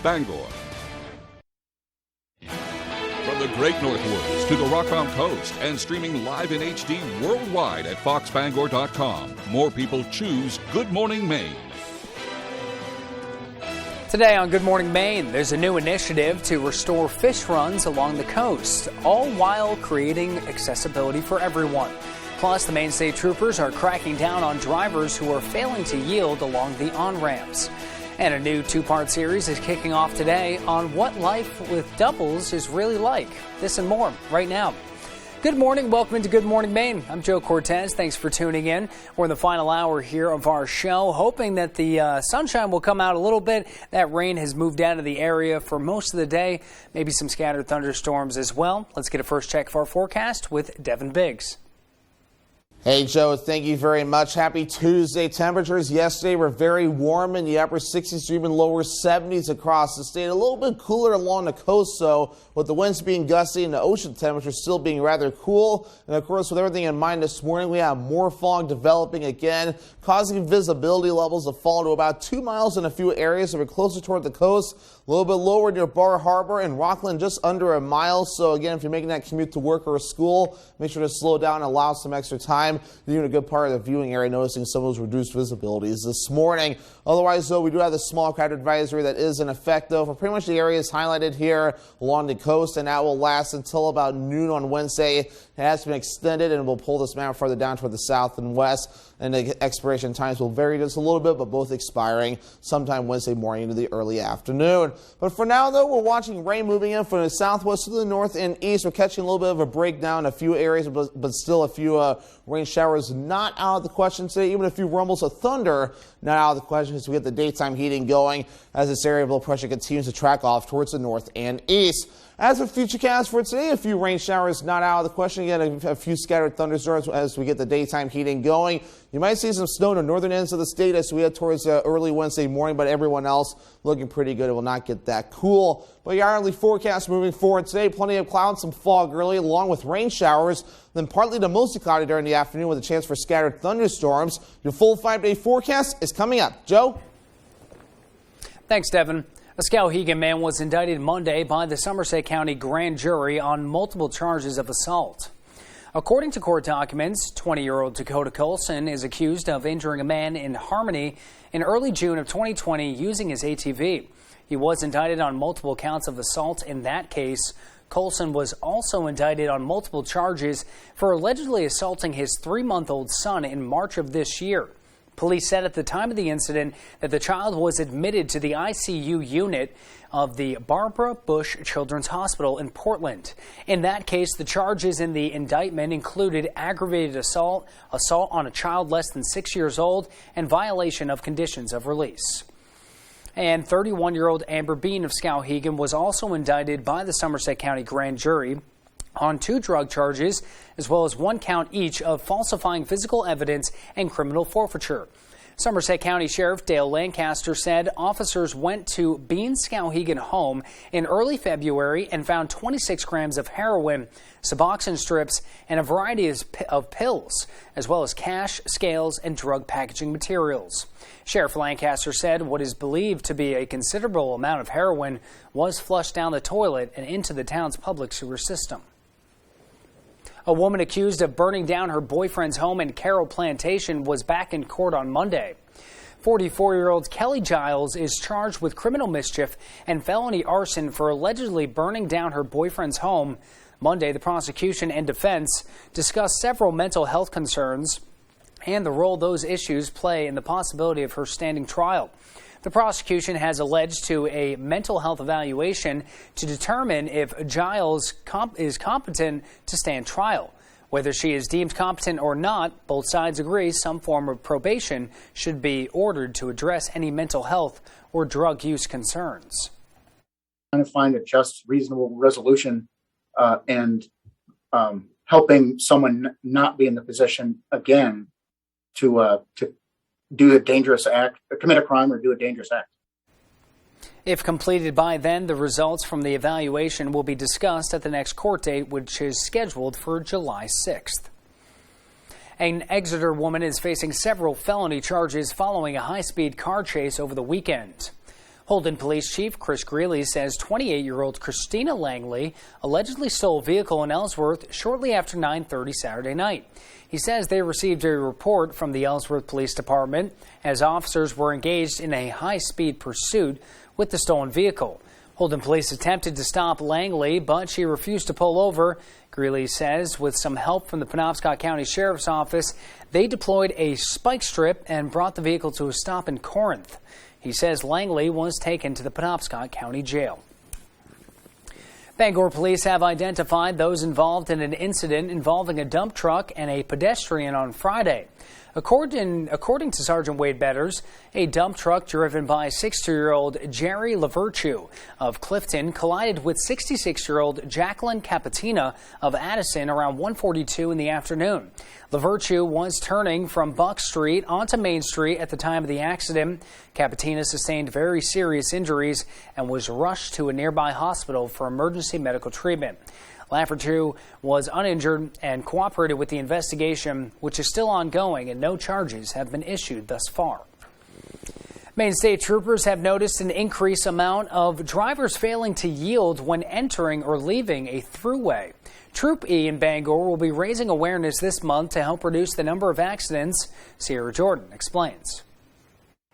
Bangor. From the Great Northwoods to the Rockbound Coast and streaming live in HD worldwide at foxbangor.com. More people choose Good Morning Maine. Today on Good Morning Maine, there's a new initiative to restore fish runs along the coast, all while creating accessibility for everyone. Plus, the Maine State Troopers are cracking down on drivers who are failing to yield along the on-ramps. And a new two-part series is kicking off today on what life with doubles is really like. This and more right now. Good morning. Welcome into Good Morning Maine. I'm Joe Cortez. Thanks for tuning in. We're in the final hour here of our show, hoping that the sunshine will come out a little bit. That rain has moved out of the area for most of the day. Maybe some scattered thunderstorms as well. Let's get a first check of our forecast with Devin Biggs. Hey, Joe, thank you very much. Happy Tuesday. Temperatures yesterday were very warm in the upper 60s to even lower 70s across the state. A little bit cooler along the coast, though, with the winds being gusty and the ocean temperature still being rather cool. And, of course, with everything in mind this morning, we have more fog developing again, causing visibility levels to fall to about 2 miles in a few areas that are closer toward the coast. A little bit lower near Bar Harbor and Rockland, just under a mile. So, again, if you're making that commute to work or school, make sure to slow down and allow some extra time. You're in a good part of the viewing area, noticing some of those reduced visibilities this morning. Otherwise, though, we do have the small cloud advisory that is in effect, though, for pretty much the areas highlighted here along the coast, and that will last until about noon on Wednesday. It has been extended, and we'll pull this map further down toward the south and west, and the expiration times will vary just a little bit, but both expiring sometime Wednesday morning into the early afternoon. But for now, though, we're watching rain moving in from the southwest to the north and east. We're catching a little bit of a breakdown in a few areas, but still a few rain showers not out of the question today. Even a few rumbles of thunder not out of the question as we get the daytime heating going as this area of low pressure continues to track off towards the north and east. As for futurecast for today, a few rain showers not out of the question. Again, a few scattered thunderstorms as we get the daytime heating going. You might see some snow in the northern ends of the state as we head towards early Wednesday morning, but everyone else looking pretty good. It will not get that cool. But your hourly forecast moving forward today, plenty of clouds, some fog early, along with rain showers, then partly to mostly cloudy during the afternoon with a chance for scattered thunderstorms. Your full 5-day forecast is coming up. Joe? Thanks, Devin. A Skowhegan man was indicted Monday by the Somerset County grand jury on multiple charges of assault. According to court documents, 20-year-old Dakota Colson is accused of injuring a man in Harmony in early June of 2020 using his ATV. He was indicted on multiple counts of assault in that case. Colson was also indicted on multiple charges for allegedly assaulting his 3-month-old son in March of this year. Police said at the time of the incident that the child was admitted to the ICU unit of the Barbara Bush Children's Hospital in Portland. In that case, the charges in the indictment included aggravated assault, assault on a child less than 6 years old, and violation of conditions of release. And 31-year-old Amber Bean of Skowhegan was also indicted by the Somerset County grand jury on 2 drug charges, as well as 1 count each of falsifying physical evidence and criminal forfeiture. Somerset County Sheriff Dale Lancaster said officers went to Bean's Skowhegan home in early February and found 26 grams of heroin, Suboxone strips, and a variety of pills, as well as cash, scales, and drug packaging materials. Sheriff Lancaster said what is believed to be a considerable amount of heroin was flushed down the toilet and into the town's public sewer system. A woman accused of burning down her boyfriend's home in Carroll Plantation was back in court on Monday. 44-year-old Kelly Giles is charged with criminal mischief and felony arson for allegedly burning down her boyfriend's home. Monday, the prosecution and defense discussed several mental health concerns and the role those issues play in the possibility of her standing trial. The prosecution has alleged to a mental health evaluation to determine if Giles is competent to stand trial. Whether she is deemed competent or not, both sides agree some form of probation should be ordered to address any mental health or drug use concerns. Trying to find a just, reasonable resolution and helping someone not be in the position again to do a dangerous act, commit a crime or do a dangerous act. If completed by then, the results from the evaluation will be discussed at the next court date, which is scheduled for July 6th. An Exeter woman is facing several felony charges following a high-speed car chase over the weekend. Holden Police Chief Chris Greeley says 28-year-old Christina Langley allegedly stole a vehicle in Ellsworth shortly after 9:30 Saturday night. He says they received a report from the Ellsworth Police Department as officers were engaged in a high-speed pursuit with the stolen vehicle. Holden Police attempted to stop Langley, but she refused to pull over. Greeley says with some help from the Penobscot County Sheriff's Office, they deployed a spike strip and brought the vehicle to a stop in Corinth. He says Langley was taken to the Penobscot County Jail. Bangor police have identified those involved in an incident involving a dump truck and a pedestrian on Friday. According to Sergeant Wade Betters, a dump truck driven by 62-year-old Jerry Lavirtue of Clifton collided with 66-year-old Jacqueline Capatina of Addison around 1:42 in the afternoon. Lavirtue was turning from Buck Street onto Main Street at the time of the accident. Capatina sustained very serious injuries and was rushed to a nearby hospital for emergency medical treatment. Lavirtue was uninjured and cooperated with the investigation, which is still ongoing, and no charges have been issued thus far. Maine State Troopers have noticed an increased amount of drivers failing to yield when entering or leaving a thruway. Troop E in Bangor will be raising awareness this month to help reduce the number of accidents. Sierra Jordan explains.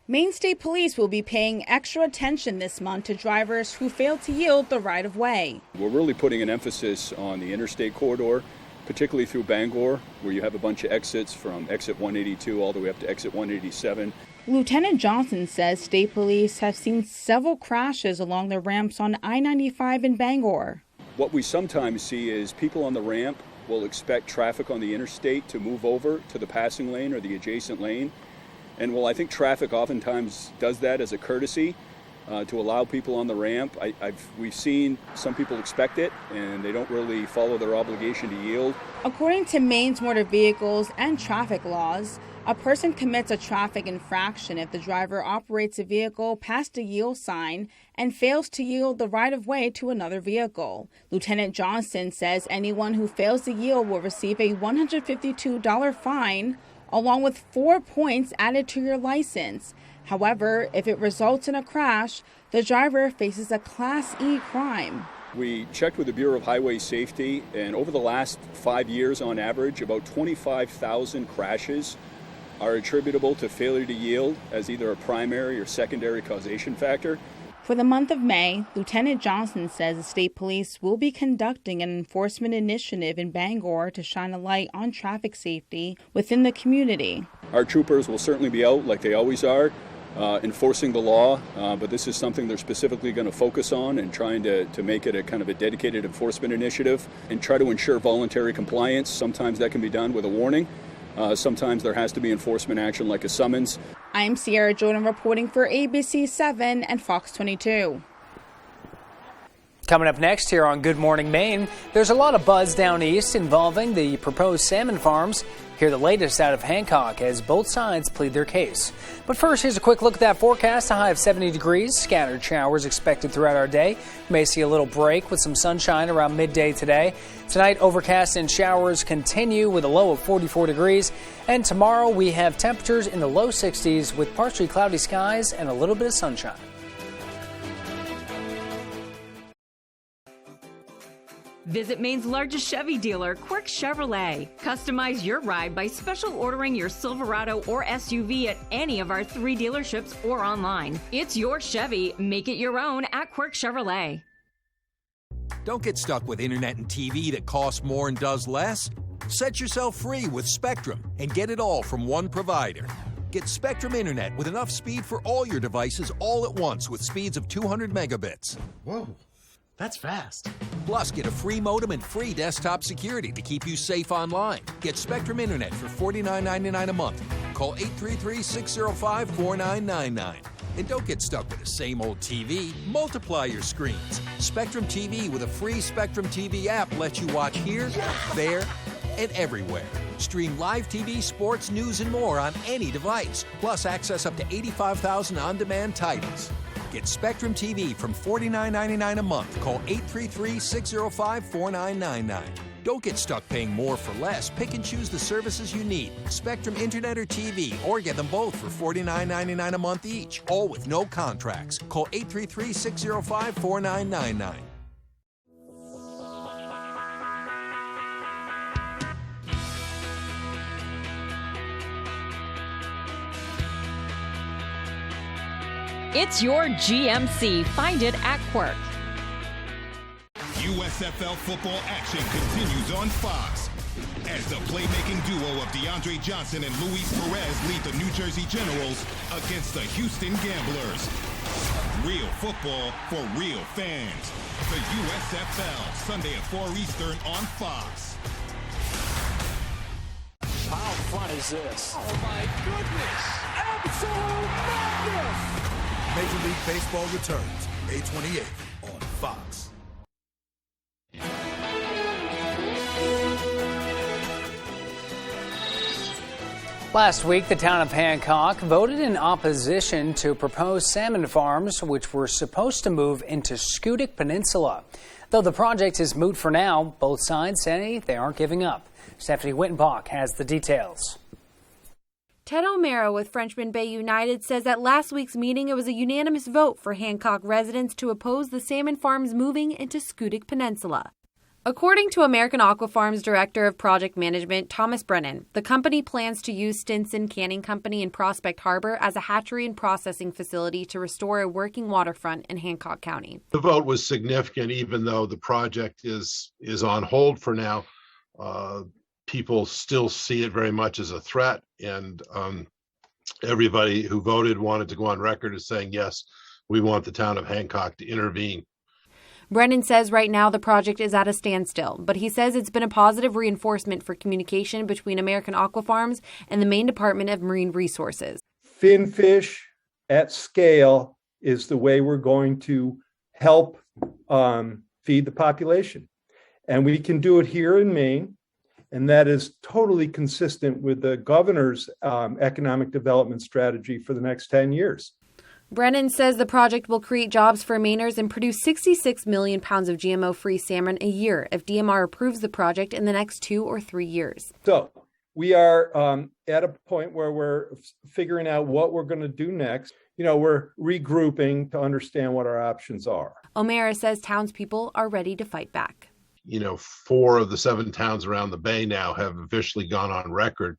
Maine State Police will be paying extra attention this month to drivers who fail to yield the right-of-way. We're really putting an emphasis on the interstate corridor, particularly through Bangor, where you have a bunch of exits from exit 182 all the way up to exit 187. Lieutenant Johnson says state police have seen several crashes along the ramps on I-95 in Bangor. What we sometimes see is people on the ramp will expect traffic on the interstate to move over to the passing lane or the adjacent lane. And I think traffic oftentimes does that as a courtesy to allow people on the ramp. We've seen some people expect it, and they don't really follow their obligation to yield. According to Maine's motor vehicles and traffic laws, a person commits a traffic infraction if the driver operates a vehicle past a yield sign and fails to yield the right-of-way to another vehicle. Lieutenant Johnson says anyone who fails to yield will receive a $152 fine, along with 4 points added to your license. However, if it results in a crash, the driver faces a Class E crime. We checked with the Bureau of Highway Safety, and over the last 5 years on average, about 25,000 crashes are attributable to failure to yield as either a primary or secondary causation factor. For the month of May, Lieutenant Johnson says the state police will be conducting an enforcement initiative in Bangor to shine a light on traffic safety within the community. Our troopers will certainly be out, like they always are, enforcing the law, but this is something they're specifically going to focus on and trying to make it a kind of a dedicated enforcement initiative and try to ensure voluntary compliance. Sometimes that can be done with a warning. Sometimes there has to be enforcement action like a summons. I'm Sierra Jordan reporting for ABC 7 and Fox 22. Coming up next here on Good Morning Maine, there's a lot of buzz down east involving the proposed salmon farms. Hear the latest out of Hancock as both sides plead their case. But first, here's a quick look at that forecast. A high of 70 degrees, scattered showers expected throughout our day. We may see a little break with some sunshine around midday today. Tonight, overcast and showers continue with a low of 44 degrees. And tomorrow, we have temperatures in the low 60s with partially cloudy skies and a little bit of sunshine. Visit Maine's largest Chevy dealer, Quirk Chevrolet. Customize your ride by special ordering your Silverado or SUV at any of our 3 dealerships or online. It's your Chevy. Make it your own at Quirk Chevrolet. Don't get stuck with internet and TV that costs more and does less. Set yourself free with Spectrum and get it all from one provider. Get Spectrum Internet with enough speed for all your devices all at once with speeds of 200 megabits. Whoa. That's fast. Plus, get a free modem and free desktop security to keep you safe online. Get Spectrum Internet for $49.99 a month. Call 833-605-4999. And don't get stuck with the same old TV. Multiply your screens. Spectrum TV with a free Spectrum TV app lets you watch here, there, and everywhere. Stream live TV, sports, news, and more on any device. Plus, access up to 85,000 on-demand titles. Get Spectrum TV from $49.99 a month. Call 833-605-4999. Don't get stuck paying more for less. Pick and choose the services you need. Spectrum Internet or TV, or get them both for $49.99 a month each. All with no contracts. Call 833-605-4999. It's your GMC. Find it at Quirk. USFL football action continues on Fox as the playmaking duo of DeAndre Johnson and Luis Perez lead the New Jersey Generals against the Houston Gamblers. Real football for real fans. The USFL, Sunday at 4 Eastern on Fox. How fun is this? Oh my goodness! Absolute madness! Major League Baseball returns May 28th on Fox. Last week, the town of Hancock voted in opposition to proposed salmon farms, which were supposed to move into Schoodic Peninsula. Though the project is moot for now, both sides say they aren't giving up. Stephanie Wittenbach has the details. Ted O'Mara with Frenchman Bay United says at last week's meeting it was a unanimous vote for Hancock residents to oppose the salmon farms moving into Schoodic Peninsula. According to American Aqua Farms Director of Project Management, Thomas Brennan, the company plans to use Stinson Canning Company in Prospect Harbor as a hatchery and processing facility to restore a working waterfront in Hancock County. The vote was significant, even though the project is on hold for now. People still see it very much as a threat, and everybody who voted wanted to go on record as saying, yes, we want the town of Hancock to intervene. Brennan says right now the project is at a standstill, but he says it's been a positive reinforcement for communication between American Aqua Farms and the Maine Department of Marine Resources. Finfish at scale is the way we're going to help feed the population. And we can do it here in Maine. And that is totally consistent with the governor's economic development strategy for the next 10 years. Brennan says the project will create jobs for Mainers and produce 66 million pounds of GMO-free salmon a year if DMR approves the project in the next 2 or 3 years. So we are at a point where we're figuring out what we're going to do next. You know, we're regrouping to understand what our options are. O'Mara says townspeople are ready to fight back. 4 of the 7 towns around the bay now have officially gone on record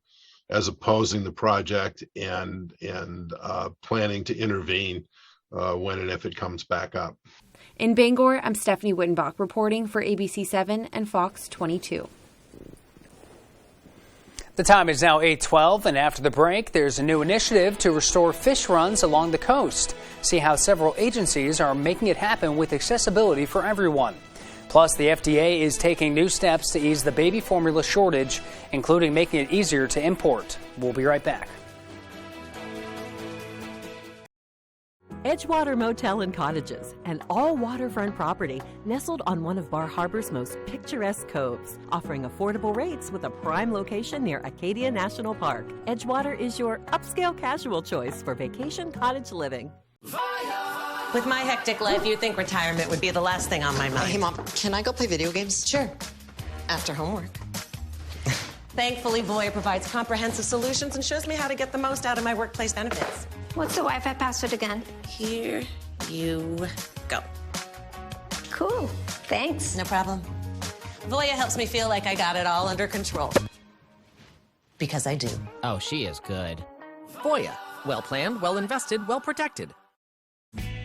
as opposing the project and planning to intervene when and if it comes back up. In Bangor, I'm Stephanie Wittenbach reporting for ABC 7 and Fox 22. The time is now 8:12, and after the break, there's a new initiative to restore fish runs along the coast. See how several agencies are making it happen with accessibility for everyone. Plus, the FDA is taking new steps to ease the baby formula shortage, including making it easier to import. We'll be right back. Edgewater Motel and Cottages, an all-waterfront property nestled on one of Bar Harbor's most picturesque coves, offering affordable rates with a prime location near Acadia National Park. Edgewater is your upscale casual choice for vacation cottage living. With my hectic life, you'd think retirement would be the last thing on my mind. Hey, Mom, can I go play video games? Sure. After homework. Thankfully, Voya provides comprehensive solutions and shows me how to get the most out of my workplace benefits. What's the Wi-Fi password again? Here you go. Cool. Thanks. No problem. Voya helps me feel like I got it all under control. Because I do. Oh, she is good. Voya. Well planned, well invested, well protected.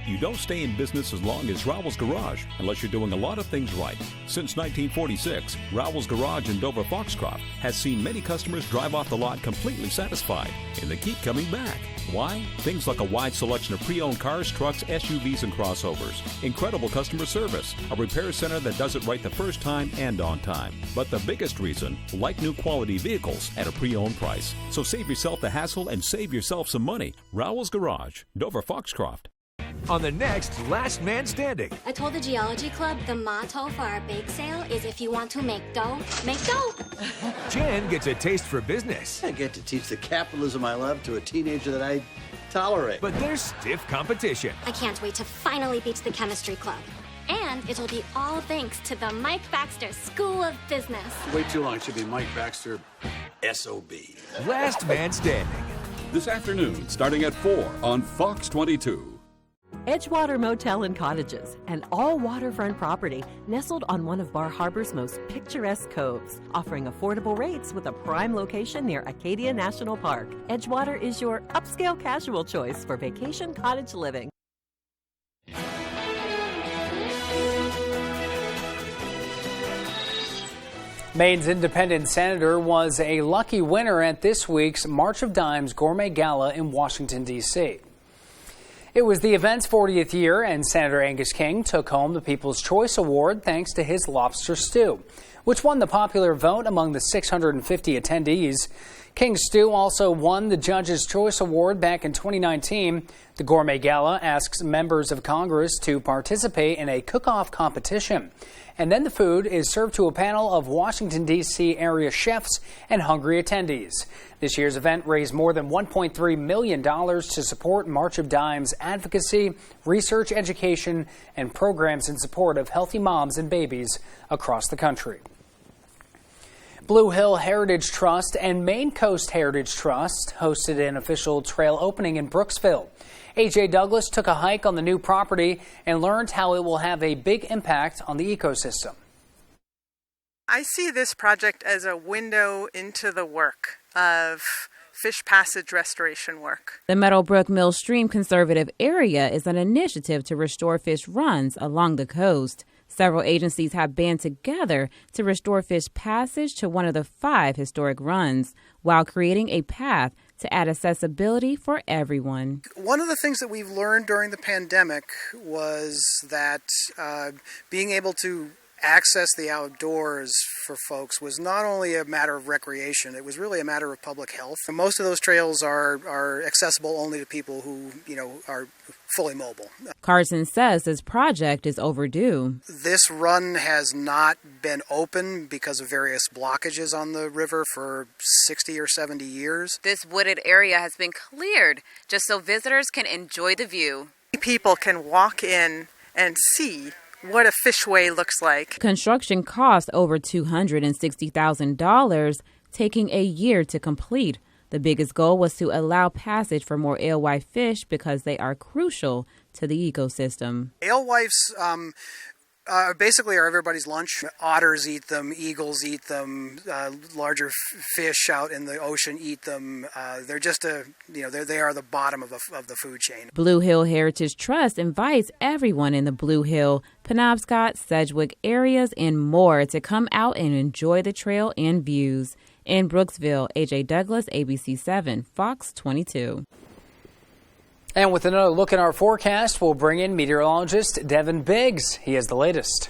You don't stay in business as long as Rowell's Garage unless you're doing a lot of things right. Since 1946, Rowell's Garage in Dover Foxcroft has seen many customers drive off the lot completely satisfied, and they keep coming back. Why? Things like a wide selection of pre-owned cars, trucks, SUVs, and crossovers. Incredible customer service. A repair center that does it right the first time and on time. But the biggest reason, like new quality vehicles at a pre-owned price. So save yourself the hassle and save yourself some money. Rowell's Garage, Dover Foxcroft. On the next Last Man Standing. I told the Geology Club the motto for our bake sale is if you want to make dough, make dough. Jen gets a taste for business. I get to teach the capitalism I love to a teenager that I tolerate. But there's stiff competition. I can't wait to finally beat the Chemistry Club. And it'll be all thanks to the Mike Baxter School of Business. Wait too long. It should be Mike Baxter, SOB. Last Man Standing. This afternoon, starting at 4 on Fox 22. Edgewater Motel and Cottages, an all-waterfront property nestled on one of Bar Harbor's most picturesque coves, offering affordable rates with a prime location near Acadia National Park. Edgewater is your upscale casual choice for vacation cottage living. Maine's independent senator was a lucky winner at this week's March of Dimes Gourmet Gala in Washington, D.C. It was the event's 40th year, and Senator Angus King took home the People's Choice Award thanks to his lobster stew, which won the popular vote among the 650 attendees. King's stew also won the Judge's Choice Award back in 2019. The Gourmet Gala asks members of Congress to participate in a cook-off competition. And then the food is served to a panel of Washington, D.C. area chefs and hungry attendees. This year's event raised more than $1.3 million to support March of Dimes advocacy, research, education, and programs in support of healthy moms and babies across the country. Blue Hill Heritage Trust and Maine Coast Heritage Trust hosted an official trail opening in Brooksville. A.J. Douglas took a hike on the new property and learned how it will have a big impact on the ecosystem. I see this project as a window into the work of fish passage restoration work. The Meadowbrook Mill Stream Conservative Area is an initiative to restore fish runs along the coast. Several agencies have band together to restore fish passage to one of the 5 historic runs, while creating a path to add accessibility for everyone. One of the things that we've learned during the pandemic was that being able to access the outdoors for folks was not only a matter of recreation, it was really a matter of public health. And most of those trails are accessible only to people who, are fully mobile. Carson says this project is overdue. This run has not been open because of various blockages on the river for 60 or 70 years. This wooded area has been cleared just so visitors can enjoy the view. People can walk in and see what a fishway looks like. Construction cost over $260,000, taking a year to complete. The biggest goal was to allow passage for more alewife fish because they are crucial to the ecosystem. Alewives basically are everybody's lunch. Otters eat them, eagles eat them, larger fish out in the ocean eat them. They're just they are the bottom of the food chain. Blue Hill Heritage Trust invites everyone in the Blue Hill, Penobscot, Sedgwick areas, and more to come out and enjoy the trail and views. In Brooksville, A.J. Douglas, ABC 7, Fox 22. And with another look at our forecast, we'll bring in meteorologist Devin Biggs. He has the latest.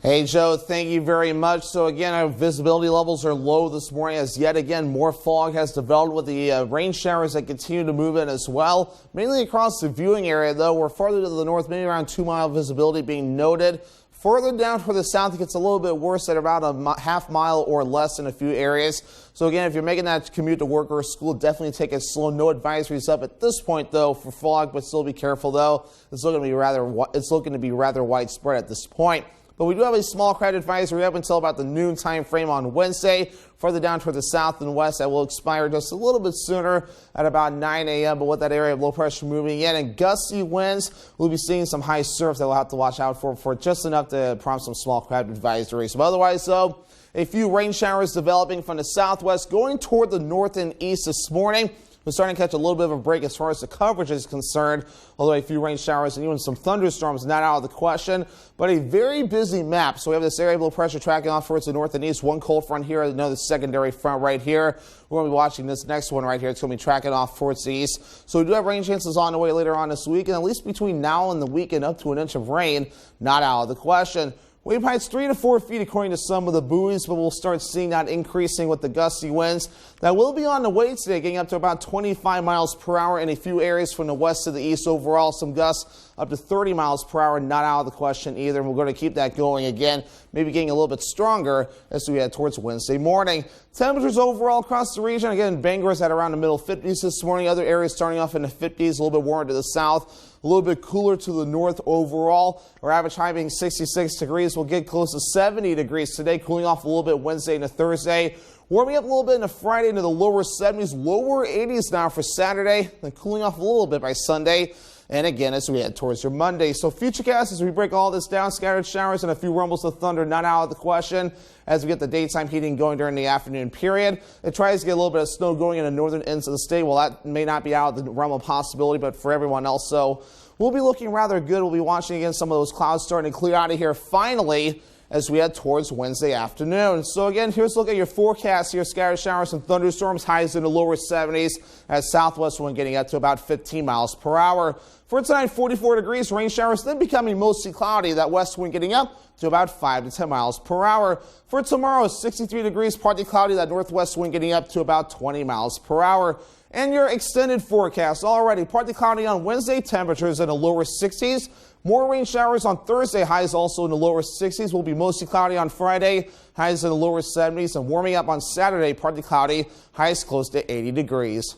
Hey, Joe, thank you very much. So again, our visibility levels are low this morning as yet again more fog has developed with the rain showers that continue to move in as well. Mainly across the viewing area, though. We're farther to the north, maybe around 2-mile visibility being noted. Further down toward the south, it gets a little bit worse at about a half mile or less in a few areas. So again, if you're making that commute to work or school, definitely take it slow. No advisories up at this point, though, for fog, but still be careful, though. It's looking to be rather widespread at this point. But we do have a small crowd advisory up until about the noon time frame on Wednesday. Further down toward the south and west, that will expire just a little bit sooner at about 9 a.m. But with that area of low pressure moving in and gusty winds, we'll be seeing some high surf that we'll have to watch out for just enough to prompt some small crowd advisories. But otherwise, though, a few rain showers developing from the southwest going toward the north and east this morning. We're starting to catch a little bit of a break as far as the coverage is concerned, although a few rain showers and even some thunderstorms not out of the question, but a very busy map. So we have this area of low pressure tracking off towards the north and east, one cold front here, another secondary front right here. We're going to be watching this next one right here. It's going to be tracking off towards the east. So we do have rain chances on the way later on this week, and at least between now and the weekend, up to an inch of rain, not out of the question. Wave heights 3 to 4 feet according to some of the buoys, but we'll start seeing that increasing with the gusty winds. That will be on the way today, getting up to about 25 miles per hour in a few areas from the west to the east. Overall, some gusts up to 30 miles per hour, not out of the question either. And we're going to keep that going again, maybe getting a little bit stronger as we head towards Wednesday morning. Temperatures overall across the region, again, Bangor's at around the middle 50s this morning. Other areas starting off in the 50s, a little bit warmer to the south. A little bit cooler to the north overall. Our average high being 66 degrees. We'll get close to 70 degrees today, cooling off a little bit Wednesday into Thursday. Warming up a little bit into Friday into the lower 70s, lower 80s now for Saturday, then cooling off a little bit by Sunday. And again, as we head towards your Monday. So Futurecast, as we break all this down, scattered showers and a few rumbles of thunder not out of the question as we get the daytime heating going during the afternoon period. It tries to get a little bit of snow going in the northern ends of the state. Well, that may not be out of the realm of possibility, but for everyone else, so we'll be looking rather good. We'll be watching again some of those clouds starting to clear out of here finally as we head towards Wednesday afternoon. So again, here's a look at your forecast here. Scattered showers and thunderstorms, highs in the lower 70s as southwest wind getting up to about 15 miles per hour. For tonight, 44 degrees, rain showers, then becoming mostly cloudy. That west wind getting up to about 5 to 10 miles per hour. For tomorrow, 63 degrees, partly cloudy. That northwest wind getting up to about 20 miles per hour. And your extended forecast already partly cloudy on Wednesday, temperatures in the lower 60s. More rain showers on Thursday, highs also in the lower 60s. Will be mostly cloudy on Friday, highs in the lower 70s. And warming up on Saturday, partly cloudy, highs close to 80 degrees.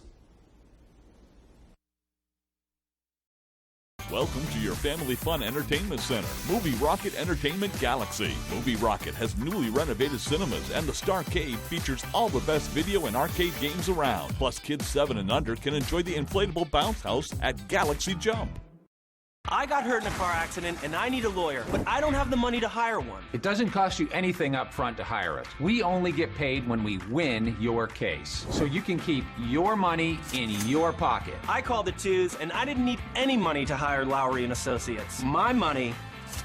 Welcome to your family fun entertainment center, Movie Rocket Entertainment Galaxy. Movie Rocket has newly renovated cinemas, and the Starcade features all the best video and arcade games around. Plus, kids 7 and under can enjoy the inflatable bounce house at Galaxy Jump. I got hurt in a car accident and I need a lawyer, but I don't have the money to hire one. It doesn't cost you anything up front to hire us. We only get paid when we win your case. So you can keep your money in your pocket. I called the twos and I didn't need any money to hire Lowry and Associates. My money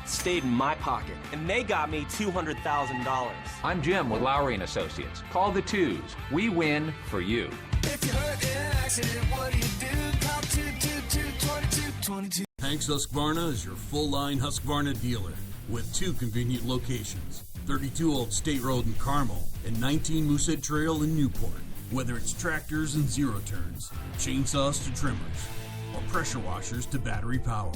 stayed in my pocket and they got me $200,000. I'm Jim with Lowry and Associates. Call the twos. We win for you. If you're hurt in an accident, what do you do? Call 222-2222. Hanks Husqvarna is your full-line Husqvarna dealer with 2 convenient locations, 32 Old State Road in Carmel and 19 Moosehead Trail in Newport. Whether it's tractors and zero turns, chainsaws to trimmers, or pressure washers to battery power,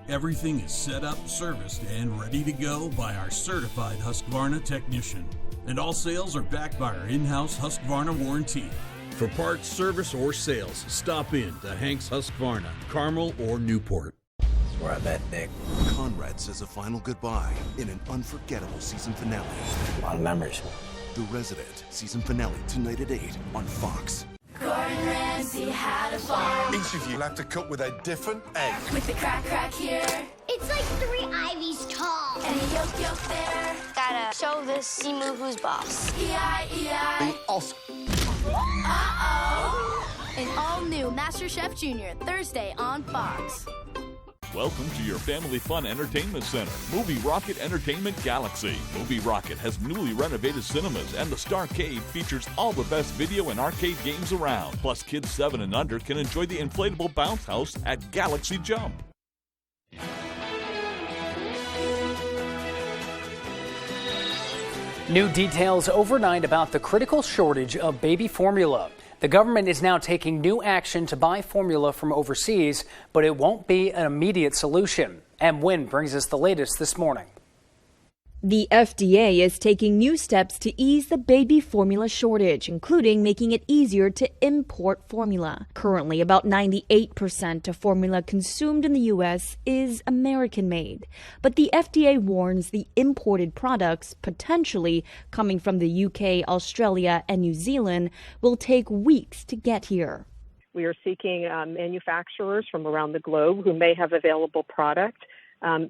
everything is set up, serviced, and ready to go by our certified Husqvarna technician. And all sales are backed by our in-house Husqvarna warranty. For parts, service, or sales, stop in to Hanks Husqvarna, Carmel or Newport. That's where I met Nick. Conrad says a final goodbye in an unforgettable season finale. A lot of memories. The Resident, season finale, tonight at 8 on Fox. Gordon Ramsay had a farm. Each of you will have to cook with a different egg. With the crack here. It's like 3 ivies tall. And a yolk there. Gotta show this Simu who's boss. E-I-E-I. Be awesome. Uh-oh. An all-new MasterChef Junior, Thursday on Fox. Welcome to your family fun entertainment center, Movie Rocket Entertainment Galaxy. Movie Rocket has newly renovated cinemas, and the Starcade features all the best video and arcade games around. Plus, kids 7 and under can enjoy the inflatable bounce house at Galaxy Jump. New details overnight about the critical shortage of baby formula. The government is now taking new action to buy formula from overseas, but it won't be an immediate solution. Em Nguyen brings us the latest this morning. The FDA is taking new steps to ease the baby formula shortage, including making it easier to import formula. Currently, about 98% of formula consumed in the U.S. is American-made. But the FDA warns the imported products, potentially coming from the U.K., Australia, and New Zealand, will take weeks to get here. We are seeking manufacturers from around the globe who may have available product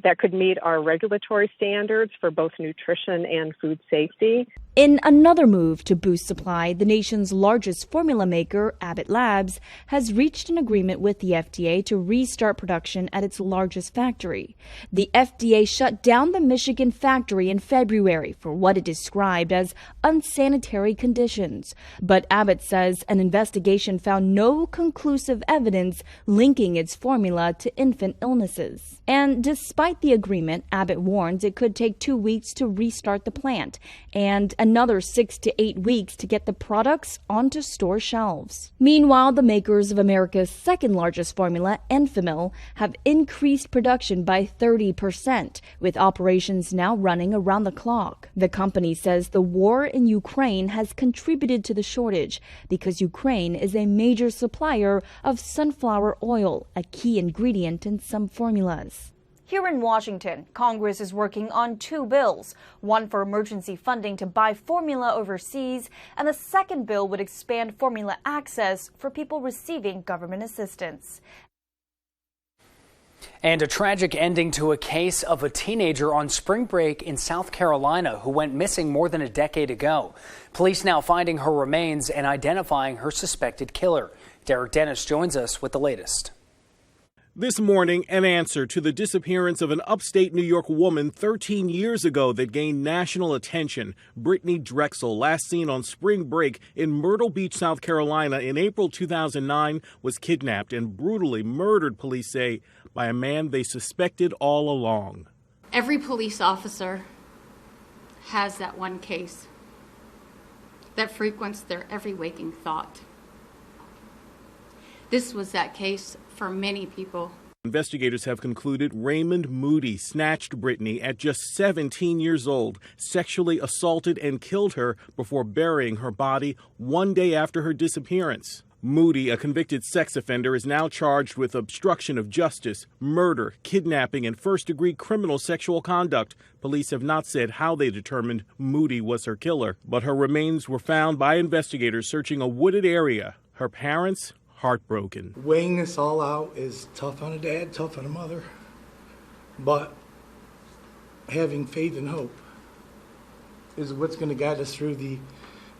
that could meet our regulatory standards for both nutrition and food safety. In another move to boost supply, the nation's largest formula maker, Abbott Labs, has reached an agreement with the FDA to restart production at its largest factory. The FDA shut down the Michigan factory in February for what it described as unsanitary conditions. But Abbott says an investigation found no conclusive evidence linking its formula to infant illnesses. And despite the agreement, Abbott warns it could take 2 weeks to restart the plant and another 6 to 8 weeks to get the products onto store shelves. Meanwhile, the makers of America's second largest formula, Enfamil, have increased production by 30%, with operations now running around the clock. The company says the war in Ukraine has contributed to the shortage because Ukraine is a major supplier of sunflower oil, a key ingredient in some formulas. Here in Washington, Congress is working on two bills, one for emergency funding to buy formula overseas, and the second bill would expand formula access for people receiving government assistance. And a tragic ending to a case of a teenager on spring break in South Carolina who went missing more than a decade ago. Police now finding her remains and identifying her suspected killer. Derek Dennis joins us with the latest. This morning, an answer to the disappearance of an upstate New York woman 13 years ago that gained national attention. Brittany Drexel, last seen on spring break in Myrtle Beach, South Carolina in April 2009, was kidnapped and brutally murdered, police say, by a man they suspected all along. Every police officer has that one case that frequents their every waking thought. This was that case for many people. Investigators have concluded Raymond Moody snatched Brittany at just 17 years old, sexually assaulted and killed her before burying her body one day after her disappearance. Moody, a convicted sex offender, is now charged with obstruction of justice, murder, kidnapping, and first-degree criminal sexual conduct. Police have not said how they determined Moody was her killer, but her remains were found by investigators searching a wooded area. Her parents heartbroken. Weighing this all out is tough on a dad, tough on a mother, but having faith and hope is what's going to guide us through the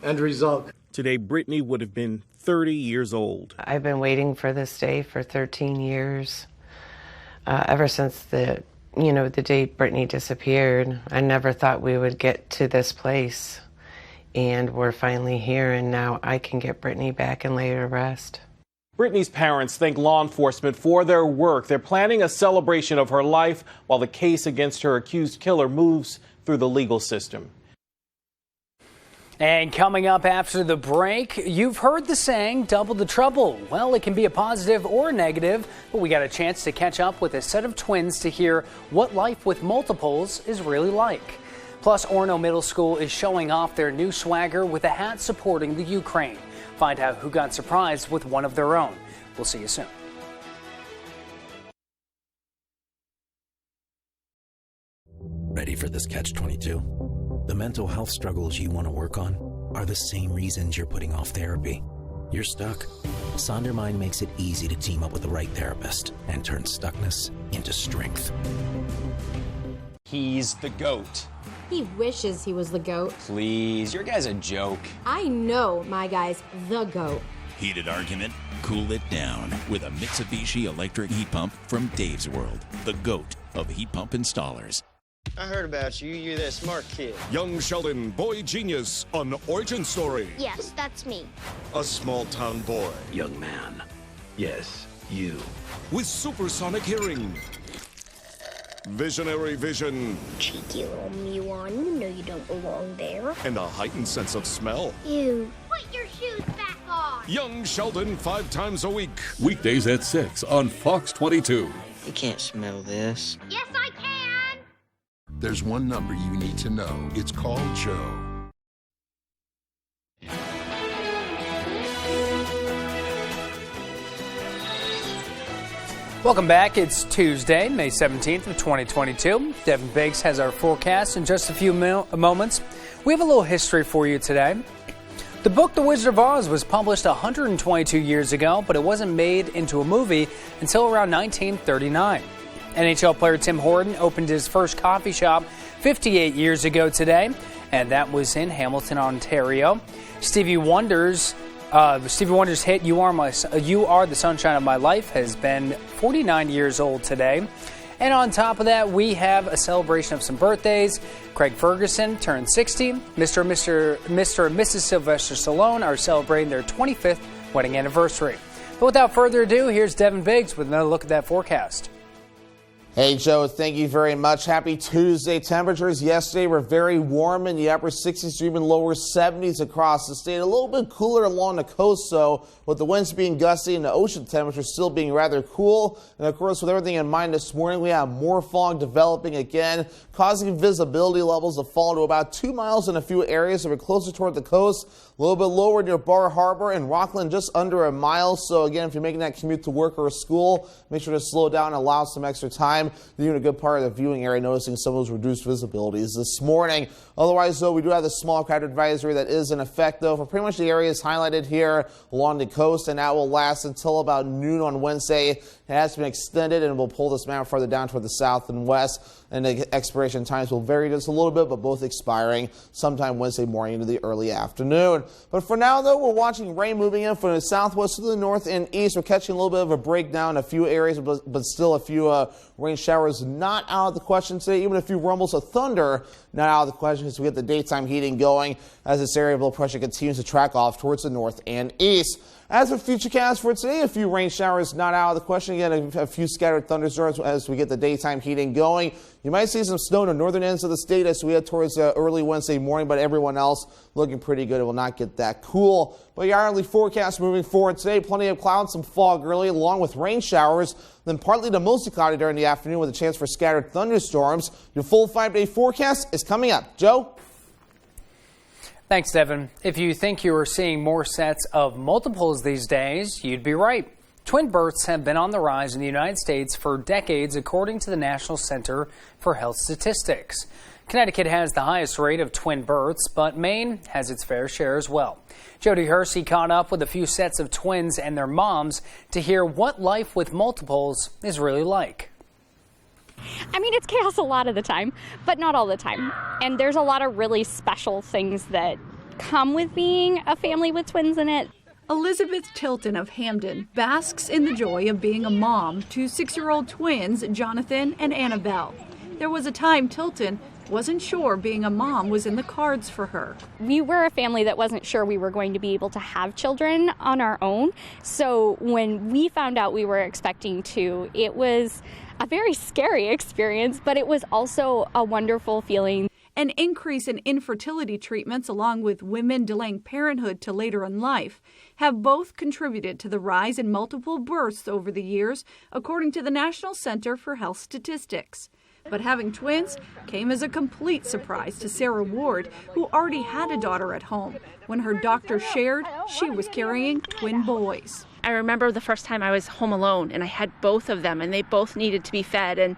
end result. Today, Brittany would have been 30 years old. I've been waiting for this day for 13 years. Ever since the day Brittany disappeared, I never thought we would get to this place. And we're finally here, and now I can get Brittany back and lay her to rest. Brittany's parents thank law enforcement for their work. They're planning a celebration of her life while the case against her accused killer moves through the legal system. And coming up after the break, you've heard the saying, double the trouble. Well, it can be a positive or a negative, but we got a chance to catch up with a set of twins to hear what life with multiples is really like. Plus, Orono Middle School is showing off their new swagger with a hat supporting the Ukraine. Find out who got surprised with one of their own. We'll see you soon. Ready for this catch-22? The mental health struggles you want to work on are the same reasons you're putting off therapy. You're stuck. Sondermind makes it easy to team up with the right therapist and turn stuckness into strength. He's the GOAT. He wishes he was the GOAT. Please, your guy's a joke. I know my guy's the GOAT. Heated argument? Cool it down with a Mitsubishi electric heat pump from Dave's World, the GOAT of heat pump installers. I heard about you. You're that smart kid. Young Sheldon, boy genius on Origin Story. Yes, that's me. A small town boy. Young man. Yes, you. With supersonic hearing. Visionary vision. Cheeky little Miwan, you know you don't belong there. And a heightened sense of smell. Ew. Put your shoes back on. Young Sheldon 5 times a week. Weekdays at 6 on Fox 22. You can't smell this. Yes, I can. There's one number you need to know. It's called Joe. Welcome back. It's Tuesday, May 17th of 2022. Devin Biggs has our forecast in just a few moments. We have a little history for you today. The book The Wizard of Oz was published 122 years ago, but it wasn't made into a movie until around 1939. NHL player Tim Horton opened his first coffee shop 58 years ago today, and that was in Hamilton, Ontario. Stevie Wonder's hit "You Are the Sunshine of My Life" has been 49 years old today. And on top of that, we have a celebration of some birthdays. Craig Ferguson turned 60. Mr. and Mrs. Sylvester Stallone are celebrating their 25th wedding anniversary. But without further ado, here's Devin Biggs with another look at that forecast. Hey, Joe, thank you very much. Happy Tuesday. Temperatures yesterday were very warm in the upper 60s to even lower 70s across the state. A little bit cooler along the coast, though, with the winds being gusty and the ocean temperatures still being rather cool. And, of course, with everything in mind this morning, we have more fog developing again, causing visibility levels to fall to about 2 miles in a few areas that are closer toward the coast. A little bit lower near Bar Harbor and Rockland, just under a mile. So, again, if you're making that commute to work or school, make sure to slow down and allow some extra time. You're in a good part of the viewing area, noticing some of those reduced visibilities this morning. Otherwise, though, we do have the small cloud advisory that is in effect, though, for pretty much the areas highlighted here along the coast, and that will last until about noon on Wednesday. It has been extended, and we'll pull this map further down toward the south and west, and the expiration times will vary just a little bit, but both expiring sometime Wednesday morning into the early afternoon. But for now, though, we're watching rain moving in from the southwest to the north and east. We're catching a little bit of a breakdown in a few areas, but still a few rain showers not out of the question today. Even a few rumbles of thunder not out of the question as we get the daytime heating going as this area of low pressure continues to track off towards the north and east. As for futurecast for today, a few rain showers not out of the question. Again, a few scattered thunderstorms as we get the daytime heating going. You might see some snow in the northern ends of the state as we head towards early Wednesday morning, but everyone else looking pretty good. It will not get that cool. But your hourly forecast moving forward today, plenty of clouds, some fog early, along with rain showers, then partly to mostly cloudy during the afternoon with a chance for scattered thunderstorms. Your full 5-day forecast is coming up. Joe? Thanks, Devin. If you think you are seeing more sets of multiples these days, you'd be right. Twin births have been on the rise in the United States for decades, according to the National Center for Health Statistics. Connecticut has the highest rate of twin births, but Maine has its fair share as well. Jody Hersey caught up with a few sets of twins and their moms to hear what life with multiples is really like. I mean, it's chaos a lot of the time, but not all the time. And there's a lot of really special things that come with being a family with twins in it. Elizabeth Tilton of Hamden basks in the joy of being a mom to 6-year-old twins, Jonathan and Annabelle. There was a time Tilton wasn't sure being a mom was in the cards for her. We were a family that wasn't sure we were going to be able to have children on our own. So when we found out we were expecting two, it was a very scary experience, but it was also a wonderful feeling. An increase in infertility treatments, along with women delaying parenthood to later in life, have both contributed to the rise in multiple births over the years, according to the National Center for Health Statistics. But having twins came as a complete surprise to Sarah Ward, who already had a daughter at home, when her doctor shared she was carrying twin boys. I remember the first time I was home alone and I had both of them and they both needed to be fed, and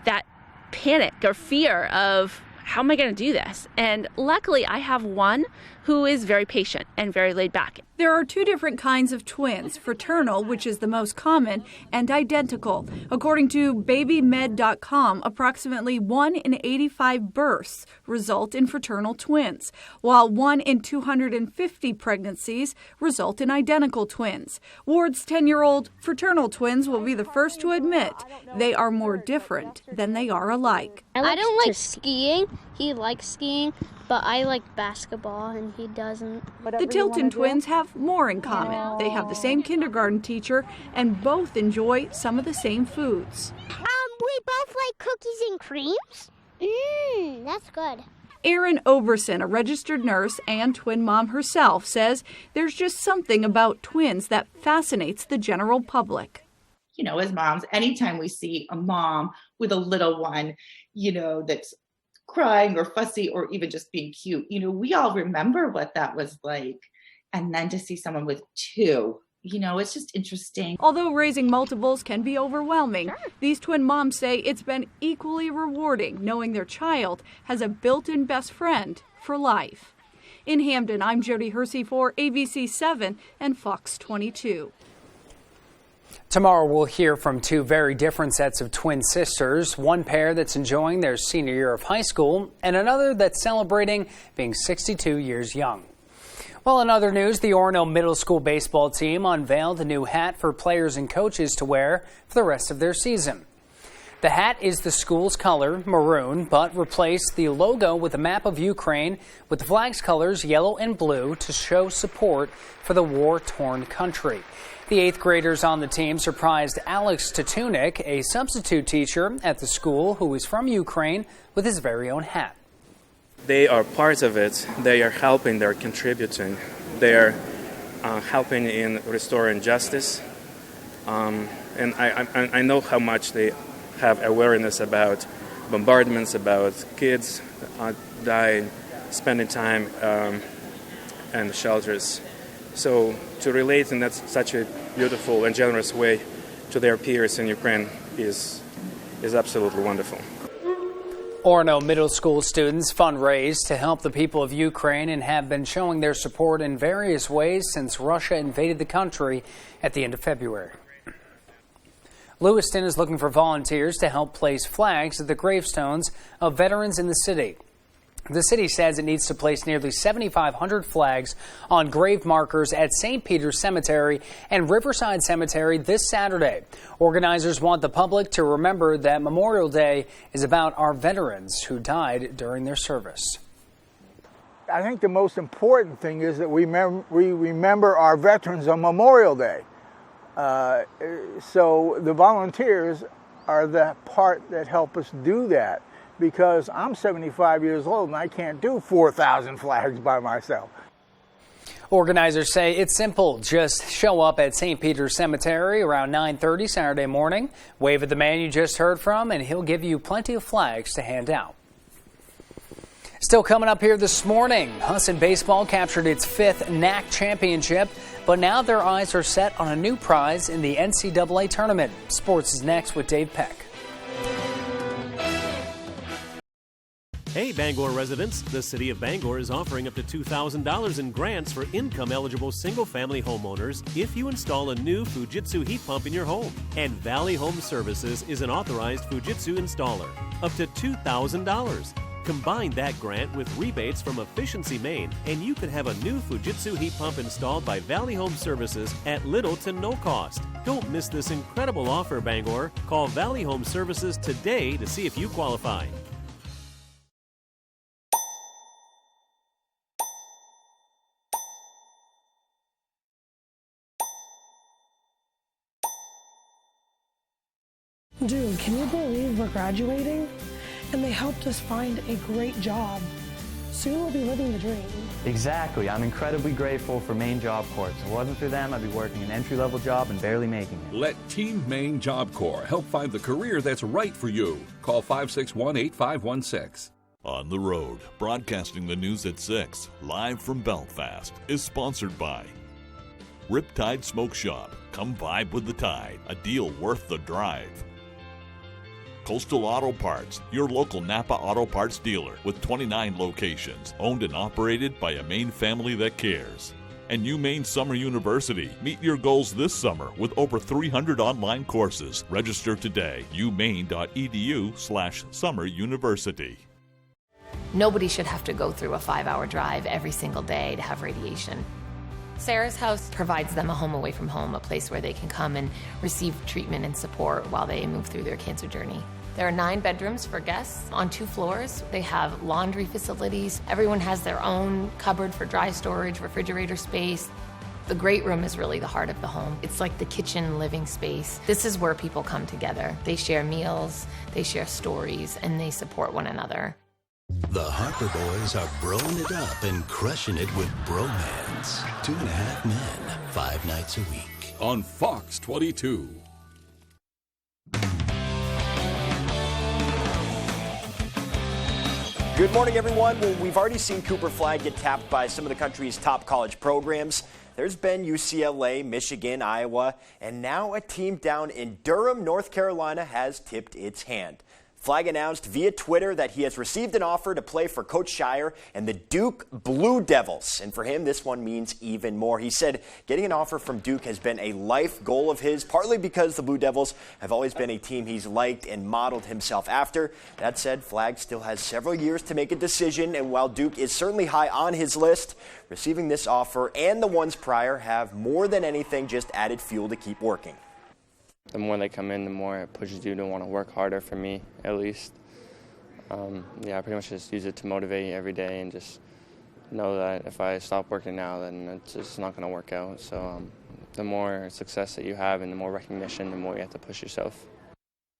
that panic or fear of how am I going to do this? And luckily I have one who is very patient and very laid back. There are two different kinds of twins, fraternal, which is the most common, and identical. According to BabyMed.com, approximately 1 in 85 births result in fraternal twins, while 1 in 250 pregnancies result in identical twins. Ward's 10-year-old fraternal twins will be the first to admit they are more different than they are alike. I don't like skiing. He likes skiing, but I like basketball and he doesn't. The Tilton twins have more in common. They have the same kindergarten teacher and both enjoy some of the same foods. We both like cookies and creams. That's good. Erin Oberson, a registered nurse and twin mom herself, says there's just something about twins that fascinates the general public. You know, as moms, anytime we see a mom with a little one, you know, that's crying or fussy or even just being cute, you know, we all remember what that was like. And then to see someone with two, you know, it's just interesting. Although raising multiples can be overwhelming, these twin moms say it's been equally rewarding knowing their child has a built-in best friend for life. In Hamden, I'm Jody Hersey for ABC 7 and Fox 22. Tomorrow we'll hear from two very different sets of twin sisters, one pair that's enjoying their senior year of high school and another that's celebrating being 62 years young. Well, in other news, the Orono Middle School baseball team unveiled a new hat for players and coaches to wear for the rest of their season. The hat is the school's color, maroon, but replaced the logo with a map of Ukraine with the flag's colors, yellow and blue, to show support for the war-torn country. The 8th graders on the team surprised Alex Tatunik, a substitute teacher at the school who is from Ukraine, with his very own hat. They are part of it. They are helping, they're contributing. They are helping in restoring justice. And I know how much they have awareness about bombardments, about kids dying, spending time in shelters. So to relate in such a beautiful and generous way to their peers in Ukraine is absolutely wonderful. Orono Middle School students fundraised to help the people of Ukraine and have been showing their support in various ways since Russia invaded the country at the end of February. Lewiston is looking for volunteers to help place flags at the gravestones of veterans in the city. The city says it needs to place nearly 7,500 flags on grave markers at St. Peter's Cemetery and Riverside Cemetery this Saturday. Organizers want the public to remember that Memorial Day is about our veterans who died during their service. I think the most important thing is that we remember our veterans on Memorial Day. So the volunteers are the part that help us do that, because I'm 75 years old and I can't do 4,000 flags by myself. Organizers say it's simple. Just show up at St. Peter's Cemetery around 9:30 Saturday morning, wave at the man you just heard from, and he'll give you plenty of flags to hand out. Still coming up here this morning, Husson Baseball captured its 5th NAC championship, but now their eyes are set on a new prize in the NCAA tournament. Sports is next with Dave Peck. Hey Bangor residents, the City of Bangor is offering up to $2,000 in grants for income-eligible single-family homeowners if you install a new Fujitsu heat pump in your home. And Valley Home Services is an authorized Fujitsu installer. Up to $2,000. Combine that grant with rebates from Efficiency Maine, and you can have a new Fujitsu heat pump installed by Valley Home Services at little to no cost. Don't miss this incredible offer, Bangor. Call Valley Home Services today to see if you qualify. Dude, can you believe we're graduating? And they helped us find a great job. Soon we'll be living the dream. Exactly. I'm incredibly grateful for Maine Job Corps. If it wasn't for them, I'd be working an entry-level job and barely making it. Let Team Maine Job Corps help find the career that's right for you. Call 561-8516. On the Road, broadcasting the news at 6, live from Belfast, is sponsored by Riptide Smoke Shop. Come vibe with the tide, a deal worth the drive. Coastal Auto Parts, your local Napa Auto Parts dealer with 29 locations, owned and operated by a Maine family that cares. And UMaine Summer University. Meet your goals this summer with over 300 online courses. Register today, umaine.edu/Summer University. Nobody should have to go through a 5-hour drive every single day to have radiation. Sarah's House provides them a home away from home, a place where they can come and receive treatment and support while they move through their cancer journey. There are 9 bedrooms for guests on 2 floors. They have laundry facilities. Everyone has their own cupboard for dry storage, refrigerator space. The great room is really the heart of the home. It's like the kitchen living space. This is where people come together. They share meals, they share stories, and they support one another. The Harper Boys are broing it up and crushing it with bromance. 2.5 Men, 5 nights a week. On Fox 22. Good morning, everyone. Well, we've already seen Cooper Flag get tapped by some of the country's top college programs. There's been UCLA, Michigan, Iowa, and now a team down in Durham, North Carolina has tipped its hand. Flag announced via Twitter that he has received an offer to play for Coach Shire and the Duke Blue Devils. And for him, this one means even more. He said getting an offer from Duke has been a life goal of his, partly because the Blue Devils have always been a team he's liked and modeled himself after. That said, Flag still has several years to make a decision, and while Duke is certainly high on his list, receiving this offer and the ones prior have more than anything just added fuel to keep working. The more they come in, the more it pushes you to want to work harder, for me at least. I pretty much just use it to motivate every day and just know that if I stop working now, then it's just not going to work out. So the more success that you have and the more recognition, the more you have to push yourself.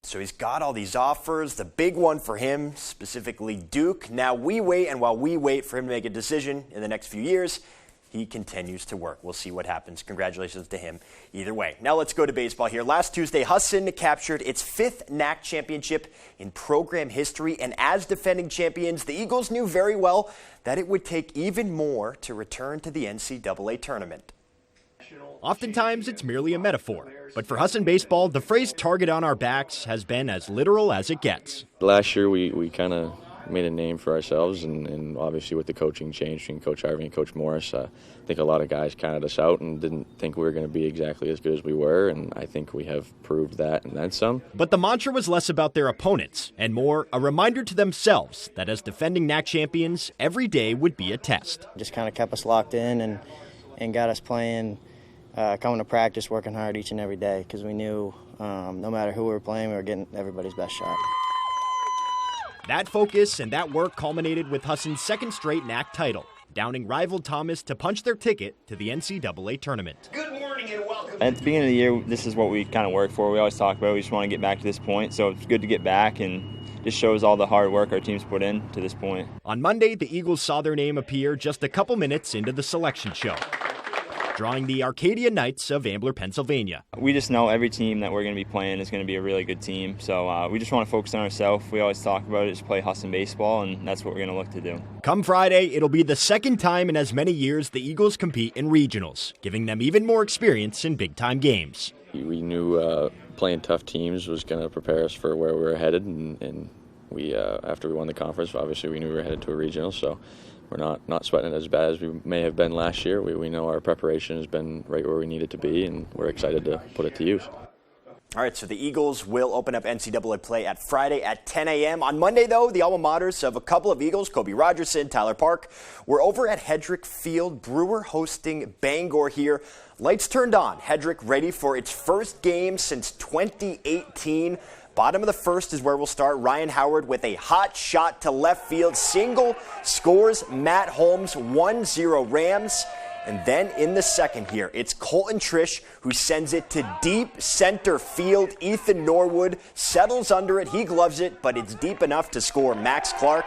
So he's got all these offers. The big one for him, specifically Duke. Now we wait, and while we wait for him to make a decision in the next few years, he continues to work. We'll see what happens. Congratulations to him either way. Now let's go to baseball here. Last Tuesday, Husson captured its 5th NAC championship in program history. And as defending champions, the Eagles knew very well that it would take even more to return to the NCAA tournament. Oftentimes, it's merely a metaphor. But for Husson baseball, the phrase target on our backs has been as literal as it gets. Last year, we kind of made a name for ourselves, and obviously with the coaching change between Coach Harvey and Coach Morris, I think a lot of guys counted us out and didn't think we were going to be exactly as good as we were, and I think we have proved that and then some. But the mantra was less about their opponents and more a reminder to themselves that as defending NAC champions, every day would be a test. Just kind of kept us locked in and got us playing, coming to practice, working hard each and every day, because we knew no matter who we were playing, we were getting everybody's best shot. That focus and that work culminated with Husson's 2nd straight NAC title, downing rival Thomas to punch their ticket to the NCAA tournament. Good morning and welcome. At the beginning of the year, this is what we kind of work for. We always talk about we just want to get back to this point, so it's good to get back and just shows all the hard work our team's put in to this point. On Monday, the Eagles saw their name appear just a couple minutes into the selection show, drawing the Arcadia Knights of Ambler, Pennsylvania. We just know every team that we're going to be playing is going to be a really good team, so we just want to focus on ourselves. We always talk about it, just play Husson baseball, and that's what we're going to look to do. Come Friday, it'll be the 2nd time in as many years the Eagles compete in regionals, giving them even more experience in big-time games. We knew playing tough teams was going to prepare us for where we were headed, and we after we won the conference, obviously we knew we were headed to a regional, so we're not sweating it as bad as we may have been last year. We know our preparation has been right where we need it to be, and we're excited to put it to use. All right, so the Eagles will open up NCAA play at Friday at 10 a.m. On Monday, though, the alma maters of a couple of Eagles, Kobe Rogerson, Tyler Park, were over at Hedrick Field. Brewer hosting Bangor here. Lights turned on. Hedrick ready for its first game since 2018. Bottom of the first is where we'll start. Ryan Howard with a hot shot to left field. Single scores Matt Holmes, 1-0 Rams. And then in the second here, it's Colton Trish who sends it to deep center field. Ethan Norwood settles under it. He gloves it, but it's deep enough to score Max Clark.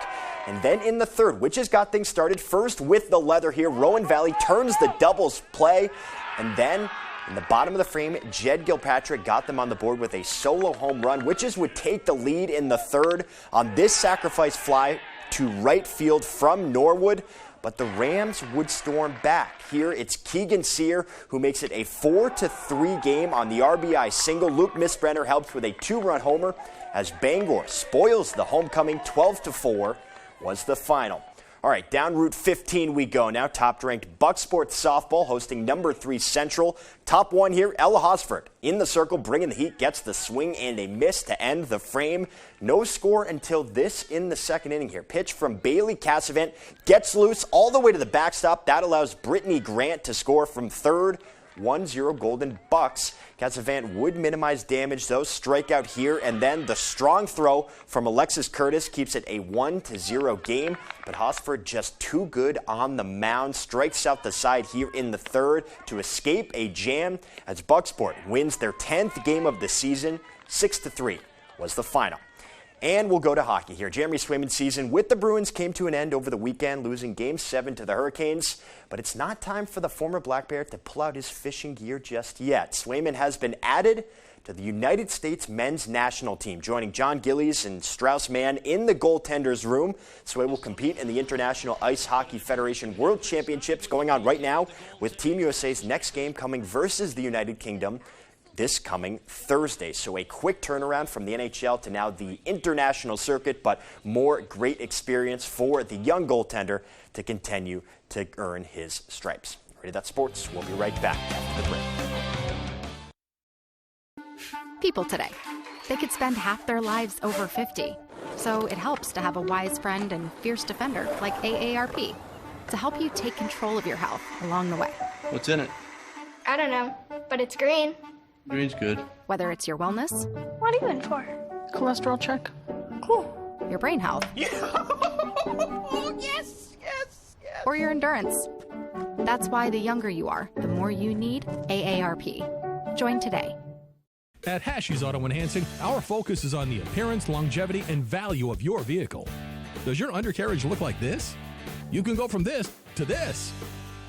And then in the third, which has got things started first with the leather here, Rowan Valley turns the doubles play. And then in the bottom of the frame, Jed Gilpatrick got them on the board with a solo home run, which would take the lead in the third on this sacrifice fly to right field from Norwood. But the Rams would storm back. Here it's Keegan Sear who makes it a 4-3 game on the RBI single. Luke Misbrenner helps with a 2-run homer as Bangor spoils the homecoming. 12-4 was the final. All right, down Route 15 we go now. Top-ranked Bucksport softball hosting number 3 Central. Top one here, Ella Hosford in the circle, bringing the heat, gets the swing and a miss to end the frame. No score until this in the second inning here. Pitch from Bailey Cassavant, gets loose all the way to the backstop. That allows Brittany Grant to score from third. 1-0 Golden Bucks. Cassavant would minimize damage, though. Strikeout here, and then the strong throw from Alexis Curtis keeps it a 1-0 game. But Hosford just too good on the mound. Strikes out the side here in the third to escape a jam as Bucksport wins their 10th game of the season. 6-3 was the final. And we'll go to hockey here. Jeremy Swayman's season with the Bruins came to an end over the weekend, losing Game 7 to the Hurricanes. But it's not time for the former Black Bear to pull out his fishing gear just yet. Swayman has been added to the United States men's national team, joining John Gillies and Strauss Mann in the goaltender's room. Sway will compete in the International Ice Hockey Federation World Championships going on right now, with Team USA's next game coming versus the United Kingdom this coming Thursday. So a quick turnaround from the NHL to now the international circuit, but more great experience for the young goaltender to continue to earn his stripes. Ready, that's sports. We'll be right back after the break. People today, they could spend half their lives over 50. So it helps to have a wise friend and fierce defender like AARP to help you take control of your health along the way. What's in it? I don't know, but it's green. Green's good. Whether it's your wellness. What are you in for? Cholesterol check. Cool. Your brain health. Yes. Or your endurance. That's why the younger you are, the more you need AARP. Join today. At Hashi's Auto Enhancing, our focus is on the appearance, longevity, and value of your vehicle. Does your undercarriage look like this? You can go from this to this.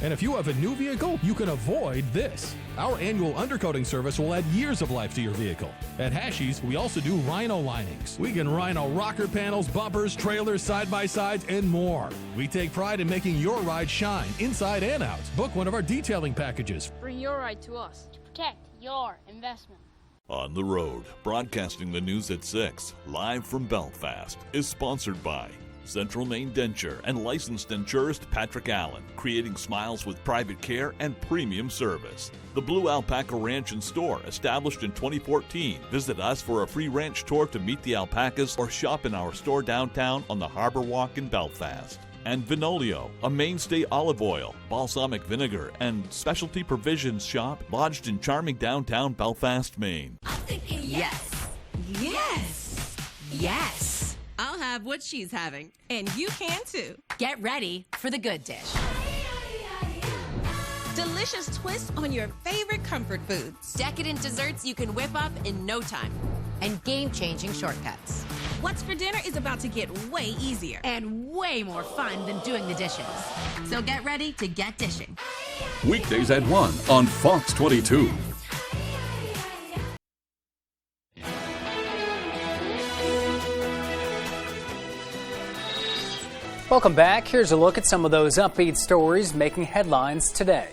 And if you have a new vehicle, you can avoid this. Our annual undercoating service will add years of life to your vehicle. At Hashi's, we also do rhino linings. We can rhino rocker panels, bumpers, trailers, side-by-sides, and more. We take pride in making your ride shine inside and out. Book one of our detailing packages. Bring your ride to us to protect your investment. On the Road, broadcasting the news at 6, live from Belfast, is sponsored by Central Maine Denture and licensed insurist Patrick Allen, creating smiles with private care and premium service. The Blue Alpaca Ranch and Store, established in 2014. Visit us for a free ranch tour to meet the alpacas or shop in our store downtown on the Harbor Walk in Belfast. And Vinolio, a mainstay olive oil, balsamic vinegar, and specialty provisions shop lodged in charming downtown Belfast, Maine. Yes. Yes. Yes. I'll have what she's having. And you can too. Get ready for the good dish. Delicious twists on your favorite comfort foods. Decadent desserts you can whip up in no time. And game-changing shortcuts. What's for dinner is about to get way easier. And way more fun than doing the dishes. So get ready to get dishing. Weekdays at 1 on Fox 22. Welcome back. Here's a look at some of those upbeat stories making headlines today.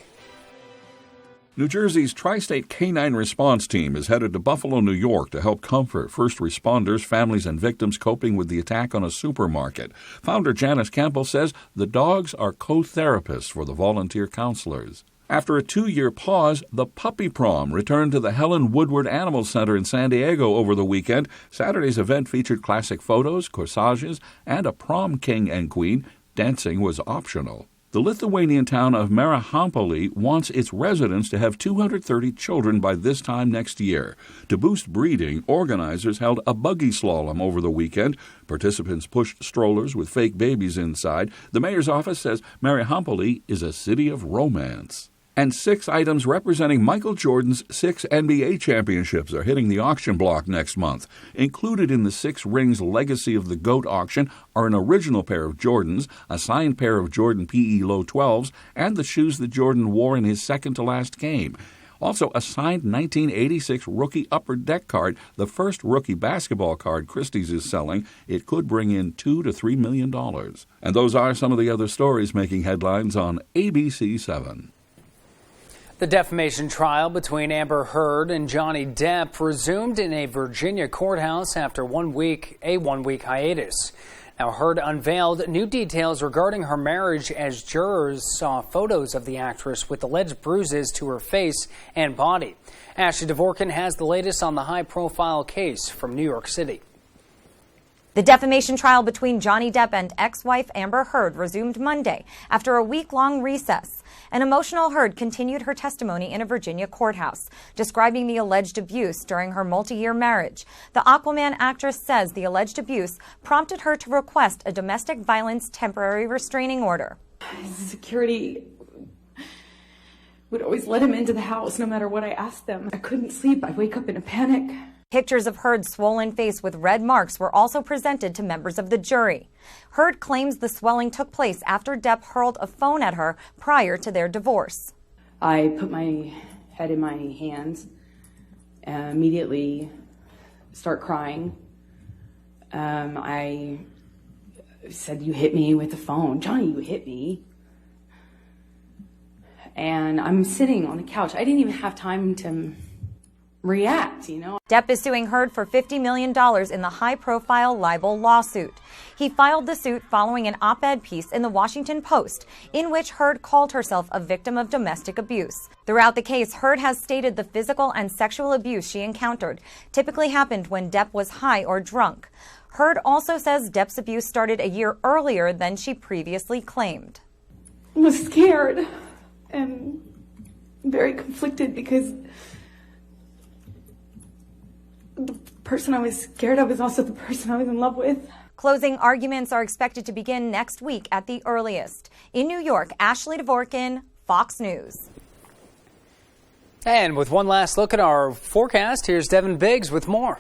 New Jersey's Tri-State Canine Response Team is headed to Buffalo, New York to help comfort first responders, families, and victims coping with the attack on a supermarket. Founder Janice Campbell says the dogs are co-therapists for the volunteer counselors. After a 2-year pause, the Puppy Prom returned to the Helen Woodward Animal Center in San Diego over the weekend. Saturday's event featured classic photos, corsages, and a prom king and queen. Dancing was optional. The Lithuanian town of Marijampolė wants its residents to have 230 children by this time next year. To boost breeding, organizers held a buggy slalom over the weekend. Participants pushed strollers with fake babies inside. The mayor's office says Marijampolė is a city of romance. And 6 items representing Michael Jordan's 6 NBA championships are hitting the auction block next month. Included in the 6 Rings Legacy of the GOAT auction are an original pair of Jordans, a signed pair of Jordan PE Low 12s, and the shoes that Jordan wore in his second-to-last game. Also, a signed 1986 Rookie Upper Deck card, the first rookie basketball card Christie's is selling. It could bring in $2 to $3 million. And those are some of the other stories making headlines on ABC 7. The defamation trial between Amber Heard and Johnny Depp resumed in a Virginia courthouse after a one-week hiatus. Now, Heard unveiled new details regarding her marriage as jurors saw photos of the actress with alleged bruises to her face and body. Ashley Dvorkin has the latest on the high-profile case from New York City. The defamation trial between Johnny Depp and ex-wife Amber Heard resumed Monday after a week-long recess. An emotional Heard continued her testimony in a Virginia courthouse, describing the alleged abuse during her multi-year marriage. The Aquaman actress says the alleged abuse prompted her to request a domestic violence temporary restraining order. Security would always let him into the house no matter what I asked them. I couldn't sleep. I'd wake up in a panic. Pictures of Heard's swollen face with red marks were also presented to members of the jury. Heard claims the swelling took place after Depp hurled a phone at her prior to their divorce. I put my head in my hands and immediately start crying. I said, "You hit me with the phone. Johnny, you hit me." And I'm sitting on the couch. I didn't even have time to react, Depp is suing Heard for $50 million in the high-profile libel lawsuit. He filed the suit following an op-ed piece in the Washington Post in which Heard called herself a victim of domestic abuse. Throughout the case, Heard has stated the physical and sexual abuse she encountered typically happened when Depp was high or drunk. Heard also says Depp's abuse started a year earlier than she previously claimed. I was scared and very conflicted because the person I was scared of is also the person I was in love with. Closing arguments are expected to begin next week at the earliest. In New York, Ashley Dvorkin, Fox News. And with one last look at our forecast, here's Devin Biggs with more.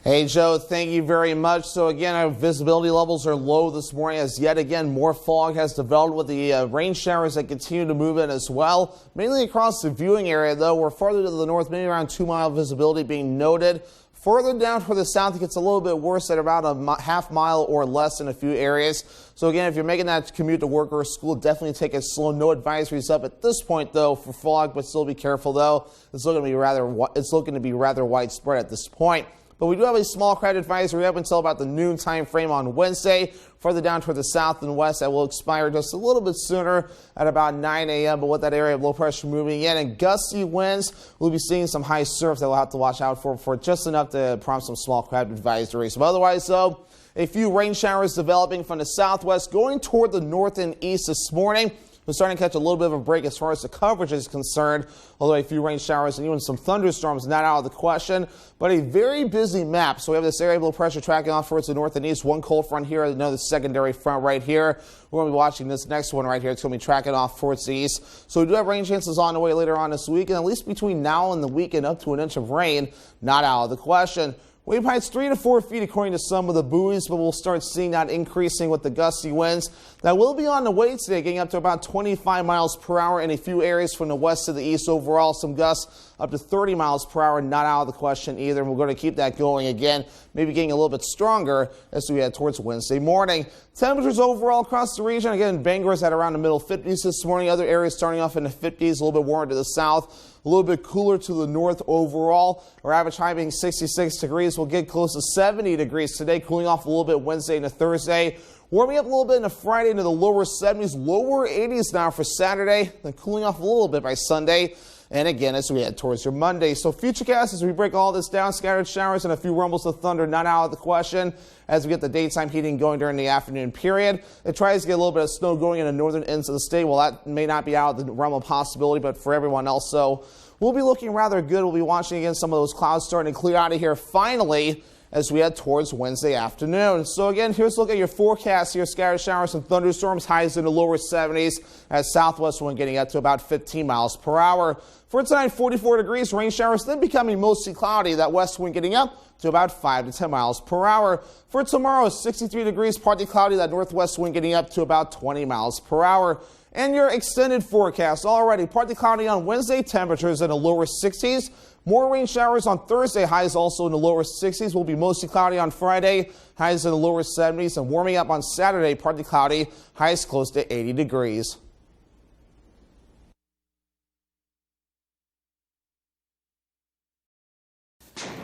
Hey, Joe, thank you very much. So again, our visibility levels are low this morning as yet again more fog has developed with the rain showers that continue to move in as well. Mainly across the viewing area, though. We're farther to the north, maybe around 2-mile visibility being noted. Further down toward the south, it gets a little bit worse at about a half-mile or less in a few areas. So again, if you're making that commute to work or school, definitely take it slow. No advisories up at this point, though, for fog, but still be careful, though. It's looking to be rather widespread at this point. But we do have a small crowd advisory up until about the noon time frame on Wednesday. Further down toward the south and west, that will expire just a little bit sooner at about 9 a.m. But with that area of low pressure moving in and gusty winds, we'll be seeing some high surf that we'll have to watch out for just enough to prompt some small crowd advisories. But otherwise, though, a few rain showers developing from the southwest going toward the north and east this morning. We're starting to catch a little bit of a break as far as the coverage is concerned, although a few rain showers and even some thunderstorms not out of the question, but a very busy map. So we have this area of low pressure tracking off towards the north and east, one cold front here, another secondary front right here. We're going to be watching this next one right here. It's going to be tracking off towards the east. So we do have rain chances on the way later on this week, and at least between now and the weekend, up to an inch of rain, not out of the question. Wave heights 3 to 4 feet according to some of the buoys, but we'll start seeing that increasing with the gusty winds. That will be on the way today, getting up to about 25 miles per hour in a few areas from the west to the east. Overall, some gusts up to 30 miles per hour, not out of the question either. And we're going to keep that going again, maybe getting a little bit stronger as we head towards Wednesday morning. Temperatures overall across the region, again, Bangor's at around the middle 50s this morning. Other areas starting off in the 50s, a little bit warmer to the south. A little bit cooler to the north overall. Our average high being 66 degrees. We'll get close to 70 degrees today, cooling off a little bit Wednesday into Thursday. Warming up a little bit into Friday into the lower 70s, lower 80s now for Saturday, then cooling off a little bit by Sunday. And again, as we head towards your Monday. So futurecast, as we break all this down, scattered showers and a few rumbles of thunder not out of the question as we get the daytime heating going during the afternoon period. It tries to get a little bit of snow going in the northern ends of the state. Well, that may not be out of the realm of possibility, but for everyone else, so we'll be looking rather good. We'll be watching again some of those clouds starting to clear out of here finally as we head towards Wednesday afternoon. So again, here's a look at your forecast here. Scattered showers and thunderstorms, highs in the lower 70s as southwest wind getting up to about 15 miles per hour. For tonight, 44 degrees, rain showers, then becoming mostly cloudy. That west wind getting up to about 5 to 10 miles per hour. For tomorrow, 63 degrees, partly cloudy. That northwest wind getting up to about 20 miles per hour. And your extended forecast already partly cloudy on Wednesday, temperatures in the lower 60s. More rain showers on Thursday, highs also in the lower 60s. Will be mostly cloudy on Friday, highs in the lower 70s. And warming up on Saturday, partly cloudy, highs close to 80 degrees.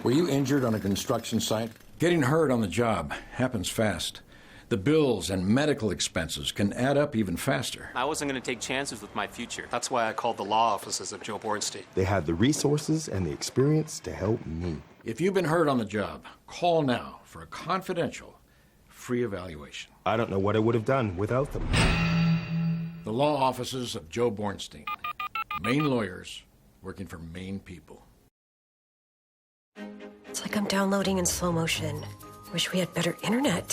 Were you injured on a construction site? Getting hurt on the job happens fast. The bills and medical expenses can add up even faster. I wasn't going to take chances with my future. That's why I called the law offices of Joe Bornstein. They had the resources and the experience to help me. If you've been hurt on the job, call now for a confidential, free evaluation. I don't know what I would have done without them. The law offices of Joe Bornstein. Maine lawyers working for Maine people. It's like I'm downloading in slow motion. Wish we had better internet.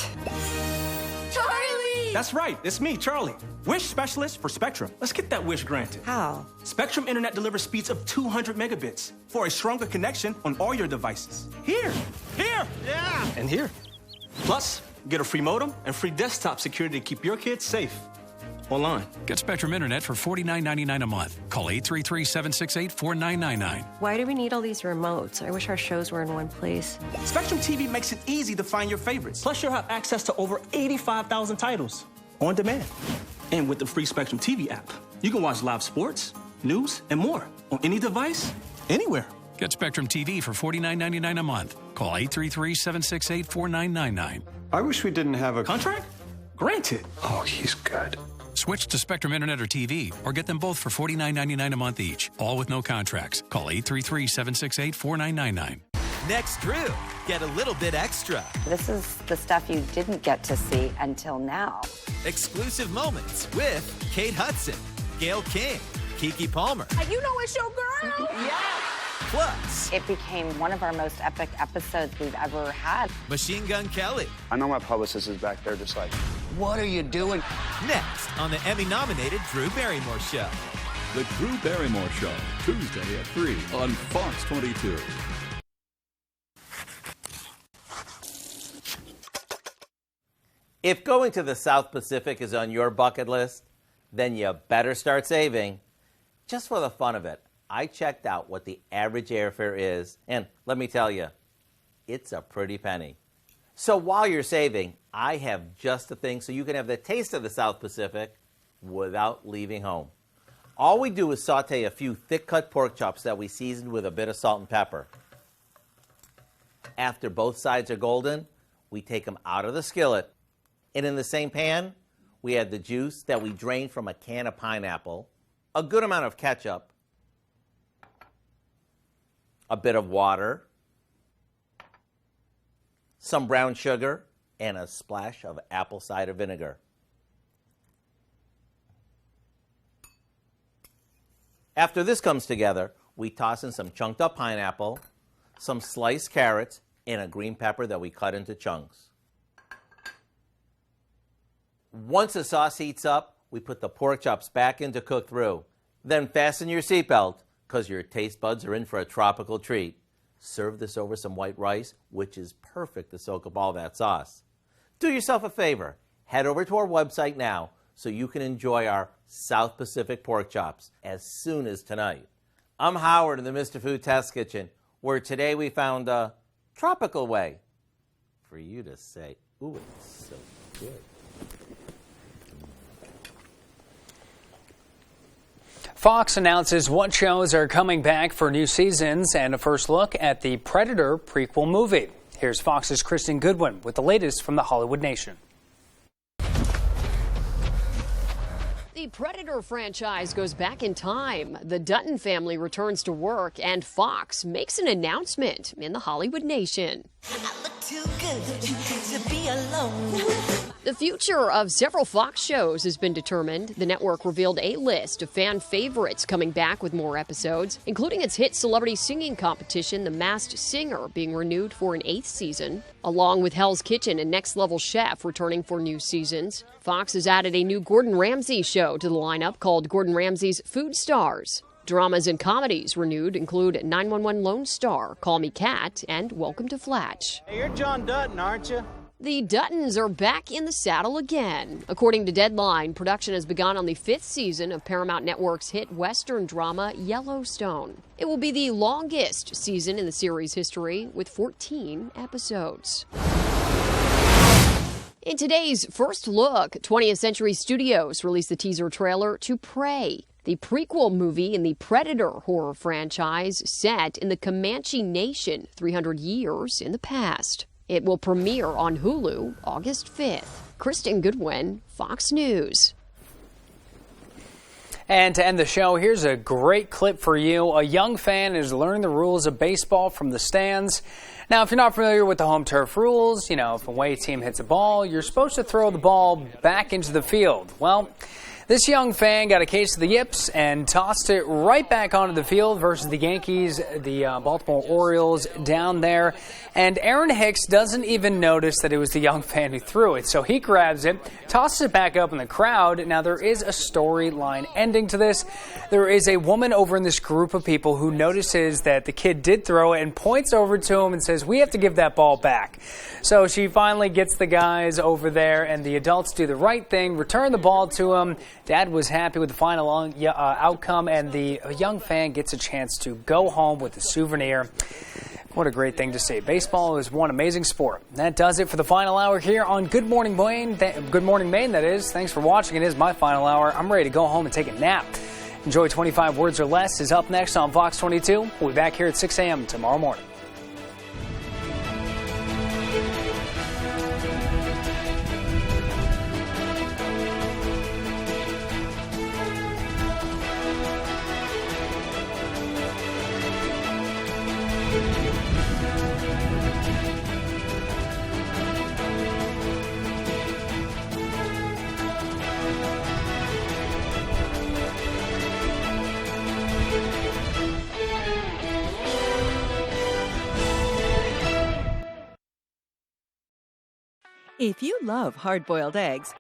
Charlie! That's right, it's me, Charlie. Wish specialist for Spectrum. Let's get that wish granted. How? Spectrum Internet delivers speeds of 200 megabits for a stronger connection on all your devices. Here, yeah, and here. Plus, get a free modem and free desktop security to keep your kids safe. Online. Get Spectrum Internet for $49.99 a month. Call 833-768-4999. Why do we need all these remotes? I wish our shows were in one place. Spectrum TV makes it easy to find your favorites. Plus, you'll have access to over 85,000 titles on demand. And with the free Spectrum TV app, you can watch live sports, news, and more on any device, anywhere. Get Spectrum TV for $49.99 a month. Call 833-768-4999. I wish we didn't have a contract. Granted. Oh, he's good. Switch to Spectrum Internet or TV, or get them both for $49.99 a month each, all with no contracts. Call 833-768-4999. Next Drew, get a little bit extra. This is the stuff you didn't get to see until now. Exclusive moments with Kate Hudson, Gail King, Keke Palmer. You know it's your girl. Yeah. Plus, It became one of our most epic episodes we've ever had. Machine Gun Kelly. I know my publicist is back there just like, What are you doing? Next on the Emmy-nominated Drew Barrymore Show. The Drew Barrymore Show, Tuesday at 3 on Fox 22. If going to the South Pacific is on your bucket list, then you better start saving. Just for the fun of it, I checked out what the average airfare is, and let me tell you, it's a pretty penny. So while you're saving, I have just the thing so you can have the taste of the South Pacific without leaving home. All we do is saute a few thick-cut pork chops that we seasoned with a bit of salt and pepper. After both sides are golden, we take them out of the skillet. And in the same pan, we add the juice that we drained from a can of pineapple, a good amount of ketchup, a bit of water, some brown sugar, and a splash of apple cider vinegar. After this comes together, we toss in some chunked up pineapple, some sliced carrots, and a green pepper that we cut into chunks. Once the sauce heats up, we put the pork chops back in to cook through. Then fasten your seatbelt, because your taste buds are in for a tropical treat. Serve this over some white rice, which is perfect to soak up all that sauce. Do yourself a favor. Head over to our website now so you can enjoy our South Pacific pork chops as soon as tonight. I'm Howard in the Mr. Food Test Kitchen, where today we found a tropical way for you to say, ooh, it's so good. Fox announces what shows are coming back for new seasons and a first look at the Predator prequel movie. Here's Fox's Kristen Goodwin with the latest from the Hollywood Nation. The Predator franchise goes back in time. The Dutton family returns to work, and Fox makes an announcement in the Hollywood Nation. Too good to be alone. The future of several Fox shows has been determined. The network revealed a list of fan favorites coming back with more episodes, including its hit celebrity singing competition, The Masked Singer, being renewed for an 8th season, along with Hell's Kitchen and Next Level Chef returning for new seasons. Fox has added a new Gordon Ramsay show to the lineup called Gordon Ramsay's Food Stars. Dramas and comedies renewed include 911 Lone Star, Call Me Kat, and Welcome to Flatch. Hey, you're John Dutton, aren't you? The Duttons are back in the saddle again. According to Deadline, production has begun on the 5th season of Paramount Network's hit Western drama Yellowstone. It will be the longest season in the series' history, with 14 episodes. In today's first look, 20th Century Studios released the teaser trailer to Prey, the prequel movie in the Predator horror franchise set in the Comanche Nation 300 years in the past. It will premiere on Hulu August 5th. Kristen Goodwin, Fox News. And to end the show, here's a great clip for you. A young fan is learning the rules of baseball from the stands. Now, if you're not familiar with the home turf rules, if a away team hits a ball, you're supposed to throw the ball back into the field. Well, this young fan got a case of the yips and tossed it right back onto the field versus the Yankees, the Baltimore Orioles down there. And Aaron Hicks doesn't even notice that it was the young fan who threw it. So he grabs it, tosses it back up in the crowd. Now, there is a storyline ending to this. There is a woman over in this group of people who notices that the kid did throw it and points over to him and says, "We have to give that ball back." So she finally gets the guys over there, and the adults do the right thing, return the ball to him. Dad was happy with the final outcome, and the young fan gets a chance to go home with a souvenir. What a great thing to see. Baseball is one amazing sport. That does it for the final hour here on Good Morning Maine. Good Morning Maine, that is. Thanks for watching. It is my final hour. I'm ready to go home and take a nap. Enjoy 25 Words or Less is up next on Fox 22. We'll be back here at 6 a.m. tomorrow morning. If you love hard-boiled eggs,